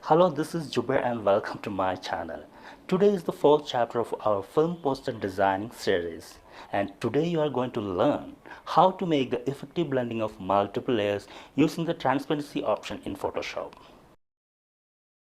Hello, this is Jubair and welcome to my channel. Today is the fourth chapter of our film poster designing series, and today you are going to learn how to make the effective blending of multiple layers using the transparency option in Photoshop.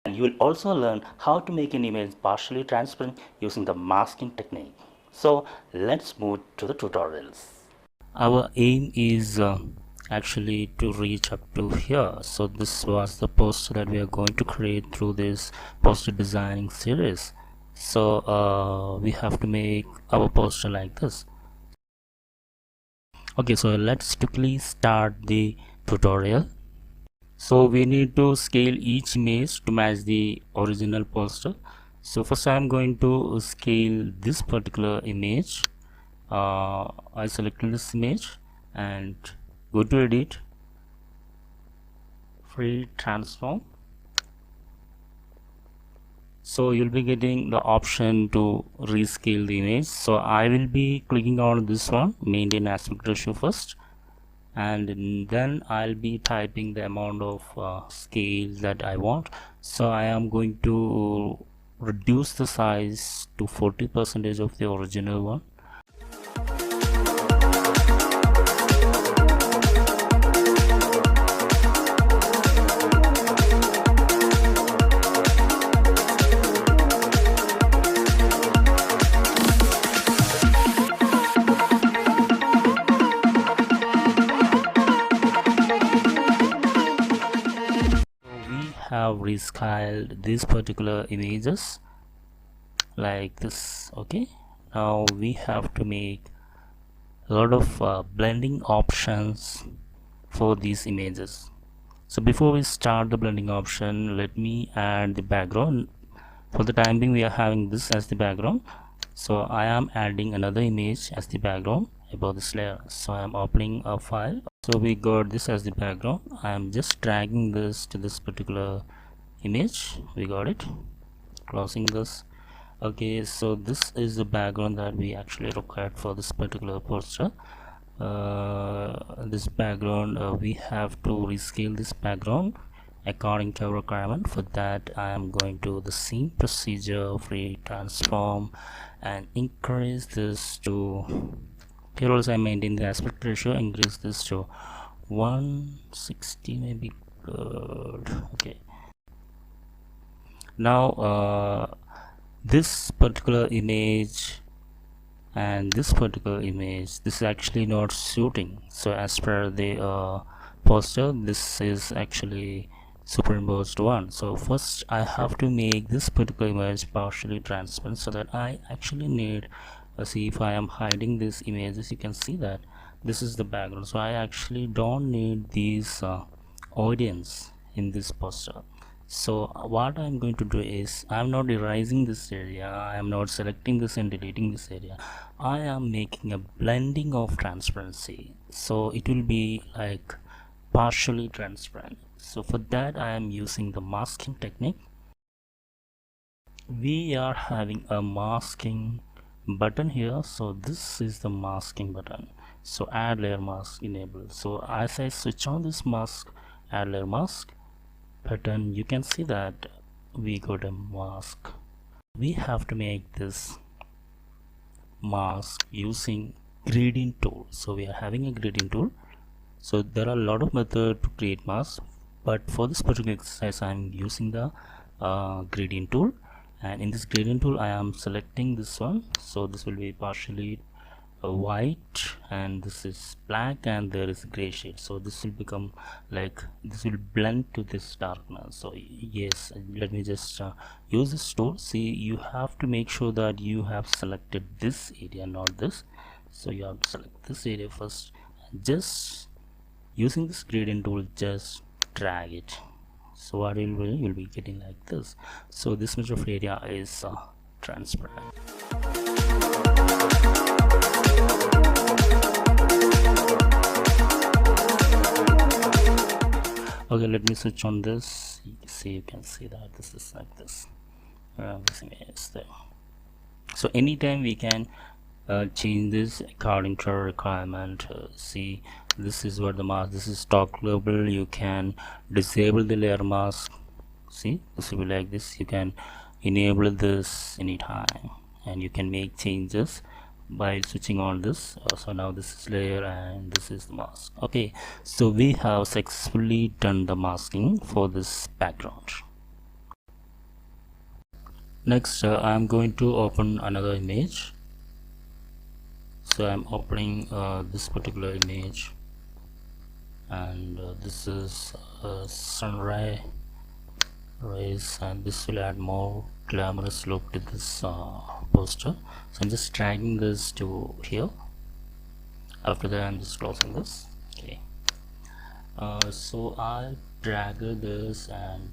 And you will also learn how to make an image partially transparent using the masking technique. So let's move to the tutorials. Our aim is actually to reach up to here, so this was the poster that we are going to create through this poster designing series. So we have to make our poster like this. Okay, so let's quickly start the tutorial. So we need to scale each image to match the original poster. So first I'm going to scale this particular image. I selected this image and go to edit, free transform. So you'll be getting the option to rescale the image. So I will be clicking on this one, maintain aspect ratio first, and then I'll be typing the amount of scale that I want. So I am going to reduce the size to 40% of the original one. Have rescaled these particular images like this. Okay, now we have to make a lot of blending options for these images. So before we start the blending option, let me add the background. For the time being we are having this as the background, so I am adding another image as the background above this layer. So I am opening a file. So we got this as the background. I am just dragging this to this particular image. We got it, closing this. Okay, so this is the background that we actually required for this particular poster. This background, we have to rescale this background according to our requirement. For that I am going to the same procedure, free transform, and increase this to, here also I maintain the aspect ratio, increase this to 160 maybe. Good. Okay, now this particular image and this particular image, this is actually not suiting. So as per the poster, this is actually superimposed one. So first I have to make this particular image partially transparent, so that I actually need see, if I am hiding these images, you can see that this is the background. So I actually don't need these audience in this poster. So what I'm going to do is, I'm not erasing this area, I am not selecting this and deleting this area, I am making a blending of transparency, so it will be like partially transparent. So for that I am using the masking technique. We are having a masking button here, so this is the masking button. So add layer mask enabled. So as I switch on this mask, add layer mask button, you can see that we got a mask. We have to make this mask using gradient tool. So we are having a gradient tool. So there are a lot of methods to create masks, but for this particular exercise I am using the gradient tool. And in this gradient tool I am selecting this one. So this will be partially white, and this is black, and there is gray shade. So this will become like, this will blend to this darkness. So yes, let me just use this tool. See, you have to make sure that you have selected this area, not this. So you have to select this area first, and just using this gradient tool, just drag it. So what you'll be getting like this. So this much of area is transparent. Okay, let me switch on this. See, you can see that this is like this. This image is there. So anytime we can change this according to our requirement. See, this is what the mask, this is stock global. You can disable the layer mask. See, this will be like this. You can enable this anytime, and you can make changes by switching on this. So now this is layer and this is the mask. Okay, so we have successfully done the masking for this background. Next, I'm going to open another image. So I'm opening this particular image, and this is sunrise rays, and this will add more glamorous look to this poster. So I'm just dragging this to here. After that, I'm just closing this. Okay, so I drag this and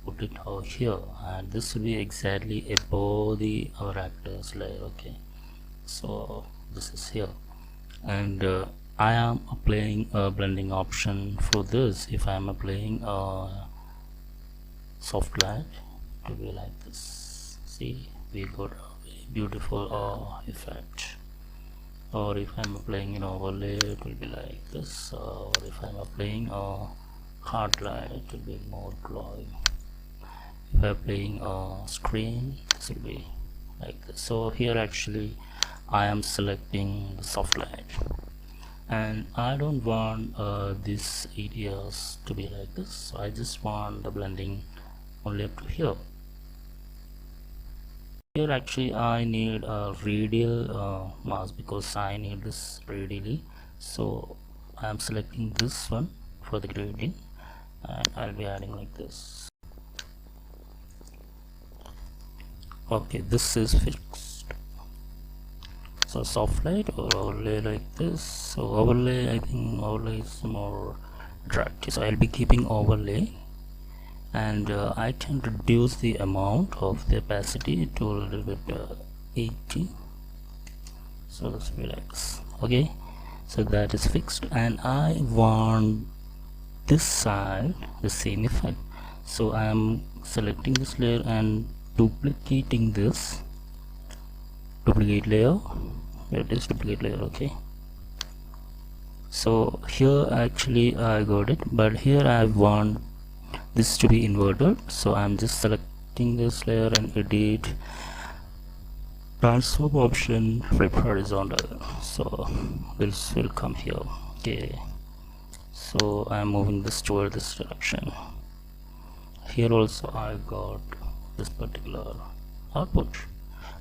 put it over here, and this will be exactly above the our actors layer. Okay, so this is here, and I am applying a blending option for this. If I am applying a soft light, to be like this. See, we got a beautiful effect. Or if I'm applying an overlay, it will be like this. Or if I'm applying a hard light, it will be more glowing. If I'm applying a screen, this will be like this. So here actually I am selecting the soft light, and I don't want these areas to be like this. So I just want the blending only up to here. Here actually I need a radial mask because I need this radially. So I am selecting this one for the gradient, and I'll be adding like this. Okay, this is fixed. So soft light or overlay like this. So overlay, I think overlay is more direct. So I'll be keeping overlay, and I can reduce the amount of the opacity to a little bit 80. So this will be like this. Okay, so that is fixed, and I want this side the same effect. So I am selecting this layer and duplicating this. Duplicate layer. Here it is, duplicate layer. Okay, so here actually I got it, but here I want this to be inverted. So I'm just selecting this layer and edit, transform option, flip horizontal. So this will come here. Okay, so I'm moving this toward this direction. Here also I got this particular output,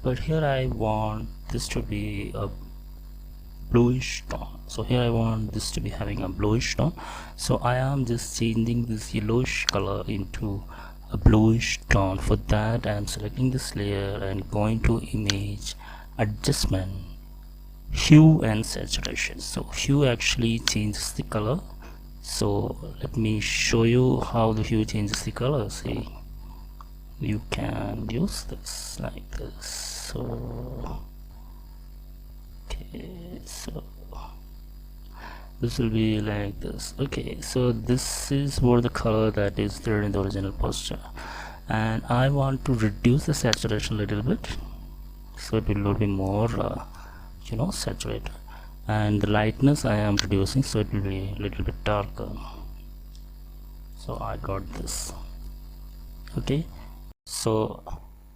but here I want this to be a bluish tone. So here I want this to be having a bluish tone. So I am just changing this yellowish color into a bluish tone. For that I am selecting this layer and going to image, adjustment, hue and saturation. So hue actually changes the color. So let me show you how the hue changes the color. See, you can use this like this. So okay, so this will be like this. Okay, so this is what the color that is there in the original poster, and I want to reduce the saturation a little bit, so it will be more saturated, and the lightness I am reducing, so it will be a little bit darker. So I got this. Okay, so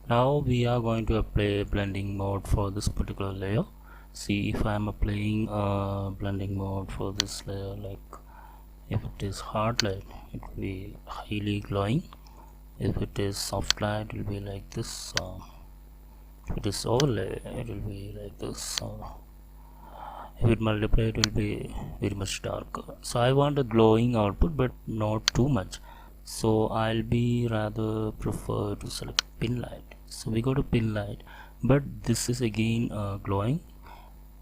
now we are going to apply blending mode for this particular layer. See, if I am applying blending mode for this layer, like if it is hard light, it will be highly glowing. If it is soft light, it will be like this. If it is overlay, it will be like this. If it multiply, it will be very much darker. So I want a glowing output, but not too much. So I'll be rather prefer to select pin light. So we go to pin light, but this is again glowing.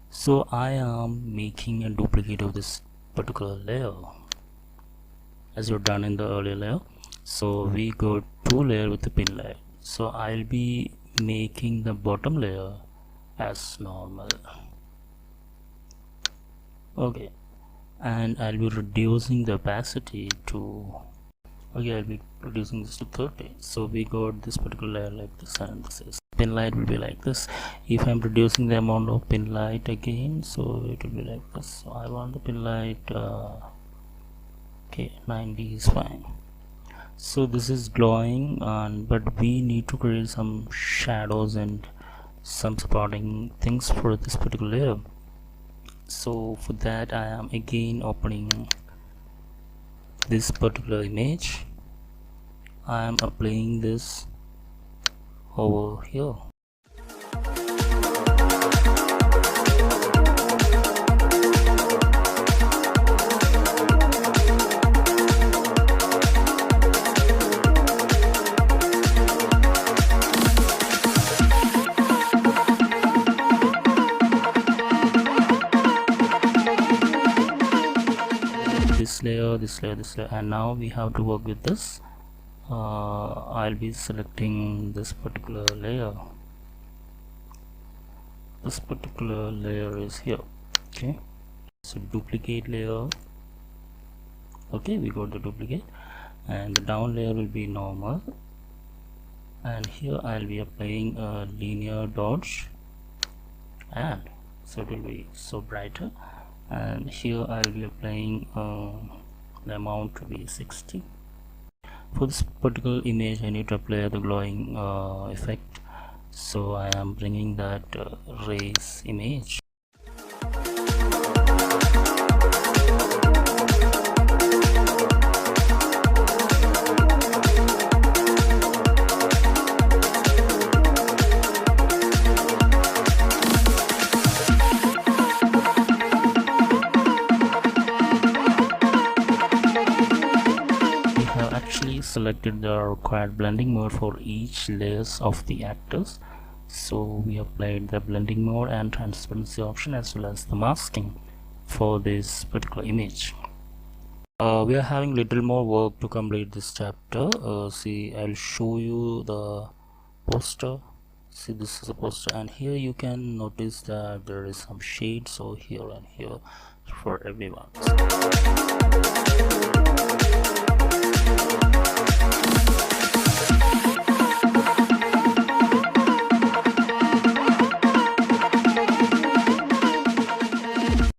So I am making a duplicate of this particular layer as you've done in the earlier layer. So we go to layer with the pin light. So I'll be making the bottom layer as normal. Okay, and I'll be reducing the opacity to, okay, I'll be reducing this to 30. So we got this particular layer like this, and this is pin light will be like this. If I'm reducing the amount of pin light again, so it will be like this. So I want the pin light okay, 90 is fine. So this is glowing, and but we need to create some shadows and some supporting things for this particular layer. So for that I am again opening this particular image. I am applying this over here. This layer, and now we have to work with this. I'll be selecting this particular layer. This particular layer is here. Okay, so duplicate layer. Okay, we got the duplicate, and the down layer will be normal, and here I'll be applying a linear dodge, and so it will be so brighter. And here I'll be applying the amount to be 60. For this particular image I need to apply the glowing effect, so I am bringing that race image. Selected the required blending mode for each layers of the actors, so we applied the blending mode and transparency option as well as the masking for this particular image. We are having little more work to complete this chapter. See, I'll show you the poster. See, this is a poster, and here you can notice that there is some shades over here and here for everyone.